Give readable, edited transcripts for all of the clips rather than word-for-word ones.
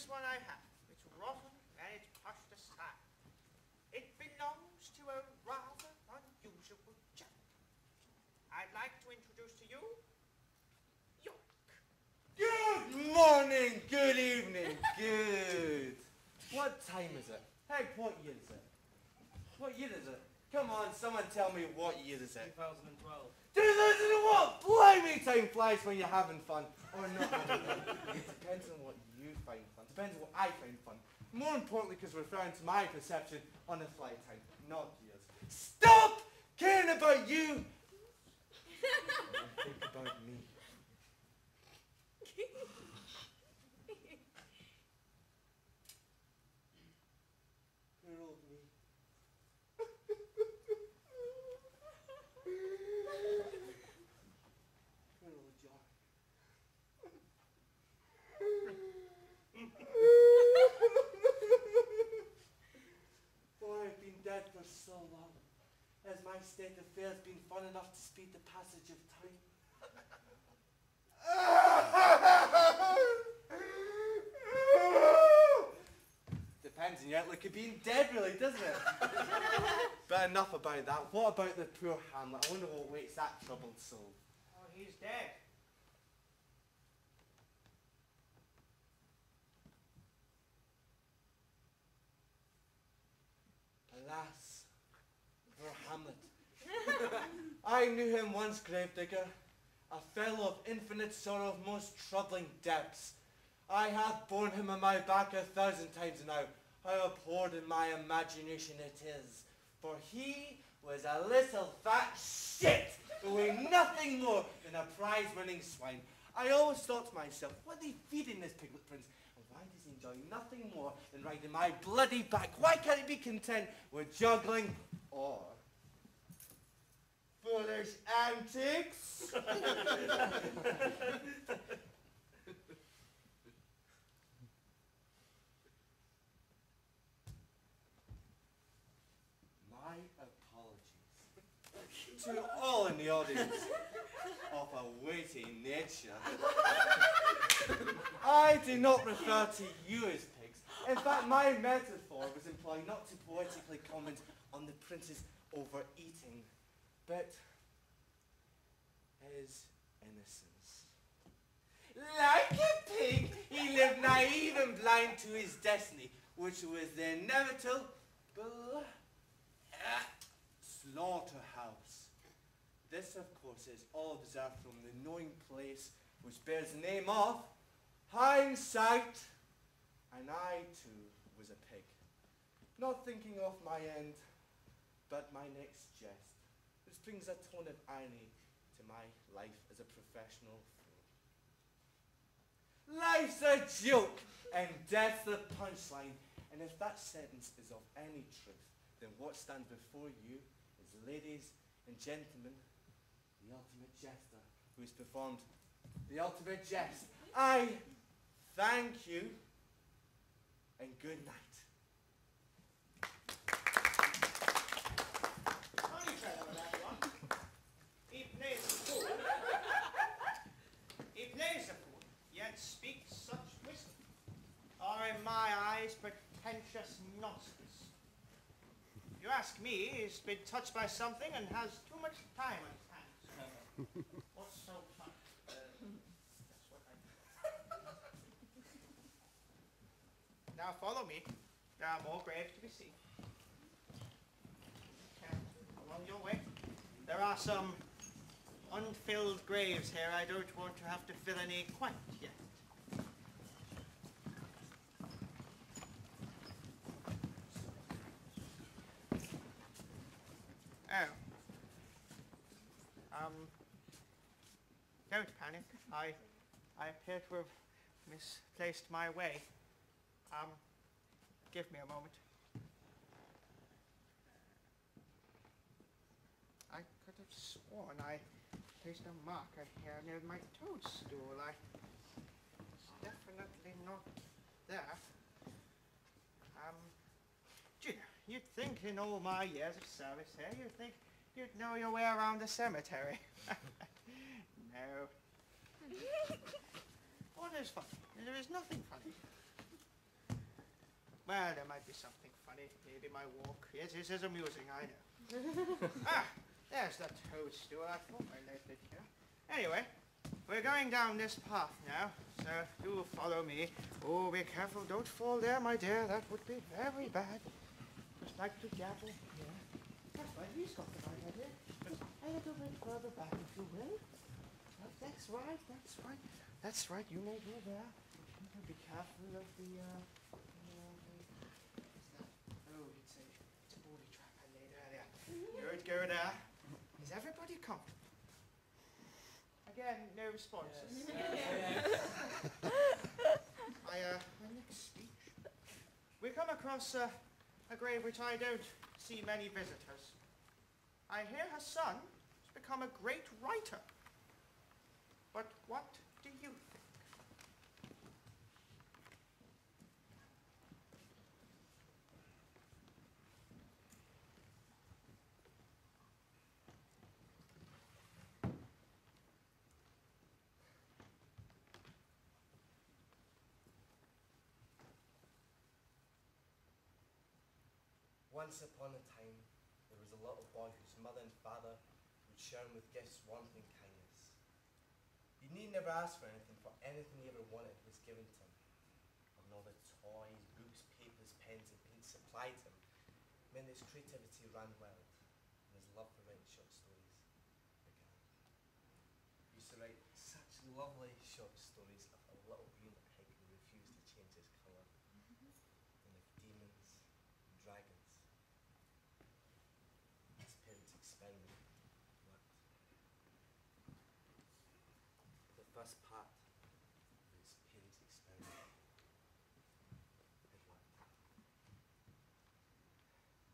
is one I have. It's rotten and it's pushed aside. It belongs to a rather unusual gentleman. I'd like to introduce to you York. Good morning, good evening, good. What time is it? Hey, what year is it? What year is it? Come on, someone tell me what year is it? 2012. 2001! Blimey, time flies when you're having fun. Or not having fun. It depends on what you find fun. Depends on what I find fun. More importantly, because we're referring to my perception on a flight time, not yours. Stop caring about you! And think about me. Poor old me. Poor old John. For I've been dead for so long. Has my state of affairs been fun enough to speed the passage of time? Depends on your outlook of being dead, really, doesn't it? But enough about that. What about the poor Hamlet? I wonder what waits that troubled soul. Oh, he's dead. Alas, poor Hamlet. I knew him once, gravedigger, a fellow of infinite sorrow of most troubling depths. I have borne him on my back 1,000 times now. How abhorred in my imagination it is. For he was a little fat shit who ate nothing more than a prize-winning swine. I always thought to myself, what are they feeding this piglet prince? And why does he enjoy nothing more than riding my bloody back? Why can't he be content with juggling or foolish antics? My apologies to all in the audience of a witty nature. I do not refer to you as pigs. In fact, my metaphor was employed not to poetically comment on the prince's overeating, but his innocence. Like a pig, he lived naive and blind to his destiny, which was the inevitable slaughterhouse. This, of course, is all observed from the knowing place which bears the name of hindsight. And I, too, was a pig, not thinking of my end, but my next jest, which brings a tone of irony to my life as a professional fool. Life's a joke, and death's the punchline. And if that sentence is of any truth, then what stands before you is, ladies and gentlemen, the ultimate jester who has performed the ultimate jest. I thank you, and good night. Funny fellow, that one. He plays a fool. He plays a fool, yet speaks such wisdom. Or in my eyes, pretentious nonsense. You ask me, he's been touched by something and has too much time on his hands. What's so funny? That's what I Now follow me. There are more graves to be seen. Along your way. There are some unfilled graves here. I don't want to have to fill any quite yet. Oh. Don't panic. I appear to have misplaced my way. Give me a moment. I could have sworn I placed a marker here near my toadstool. It's definitely not there. Gee, you'd think in all my years of service here, you'd think you'd know your way around the cemetery. No. What is funny? There is nothing funny. Well, there might be something funny. Maybe my walk. Yes, it is amusing, I know. There's that toadstool. I thought I left it here. Anyway, we're going down this path now, so do follow me. Oh, be careful. Don't fall there, my dear. That would be very bad. Just like to dabble here. That's right. He's got the right idea. Just a little bit further back, if you will. That's right. That's right. That's right. You may go there. Be careful of the, it's a booby trap I laid earlier. Good, go there. Is everybody comfortable? Again, no responses. My next speech. We come across a grave which I don't see many visitors. I hear her son has become a great writer. But what do you think? Once upon a time, there was a little boy whose mother and father would share him with gifts warmth and kindness. He need never ask for anything, for anything he ever wanted was given to him. And all the toys, books, papers, pens, and paints supplied to him meant his creativity ran wild, and his love for writing short stories began. He used to write such lovely short stories of a little green pig who refused to change his colour, and of demons and dragons. His parents' experiment worked. The first part of his parents' experiment had worked.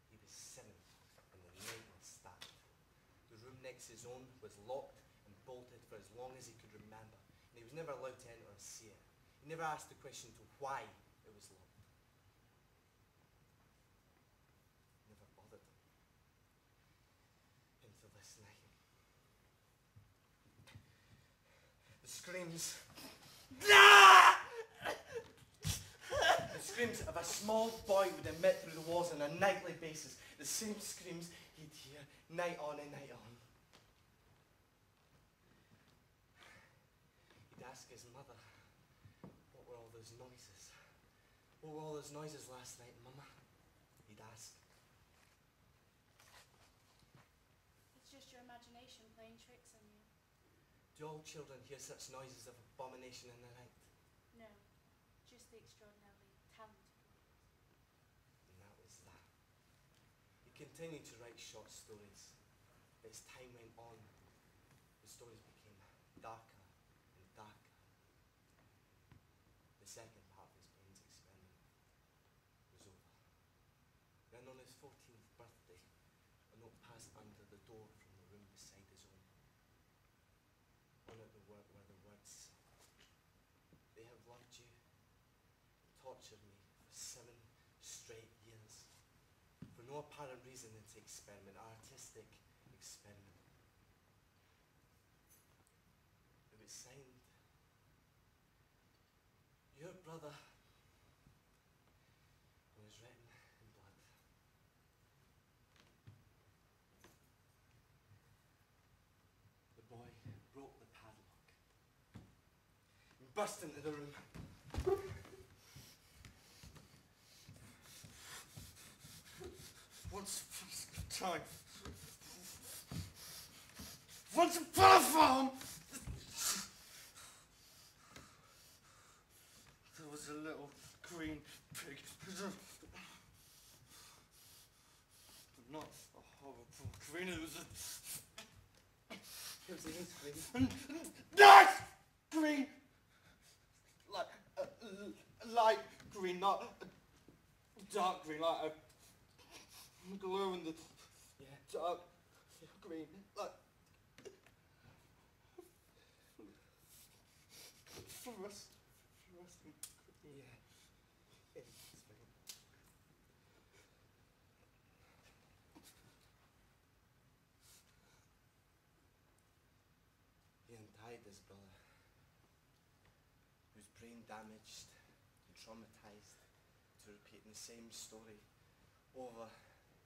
He was 7 and the night was started. The room next to his own was locked and bolted for as long as he could remember, and he was never allowed to enter or see it. He never asked the question to why it was locked. It never bothered him. Until this night. The screams. The screams of a small boy would emit through the walls on a nightly basis. The same screams he'd hear night on and night on. He'd ask his mother, what were all those noises? What were all those noises last night, Mama? He'd ask. It's just your imagination playing tricks on you. Do all children hear such noises of abomination in the night? No, just the extraordinarily talented ones. And that was that. He continued to write short stories. But as time went on, the stories became darker and darker. The second part of his brain's experiment was over. Then on his 14th birthday, a note passed under the door from the room beside his own. On it were the words, "They have loved you, tortured me for 7 straight years. For no apparent reason it's experiment, artistic experiment." It was signed, "Your brother." It was written in blood. The boy broke the padlock and burst into the room. Once upon a time. Once upon a farm. There was a little green pig. But not a horrible green. It was It was his green. nice green. Like light green, not a dark green, like a glow in the dark green, like fluorescent green. Yeah. It's fine. He untied his brother, whose brain damaged and traumatized to to repeating the same story over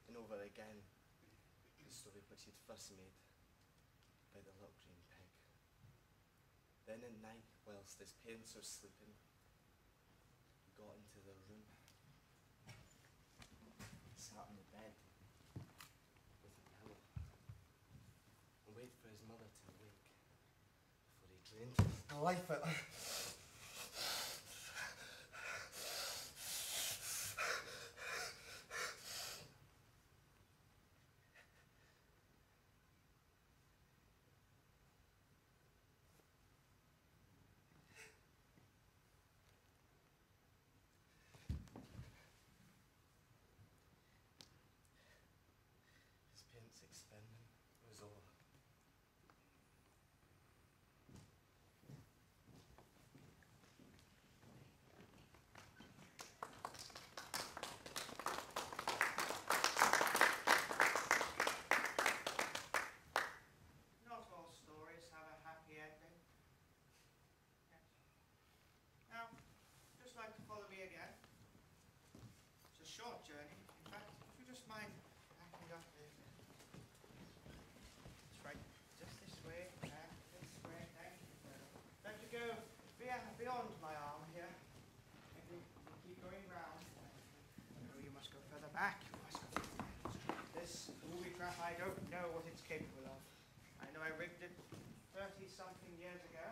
and over again. The story which he'd first made by the little green pig. Then at night, whilst his parents were sleeping, he got into their room, sat on the bed with a pillow, and waited for his mother to wake before he drained the life out. His parents' experiment was over. Not all stories have a happy ending. Yes. Now, just like to follow me again. It's a short journey, in fact. If you just mind backing up a bit. That's right. Just this way, this way. Thank you. Let you go beyond my arm here. And you keep going round. No, you must go further back. You must go further back. This booby trap, I don't know what it's capable of. I know I rigged it 30-something years ago.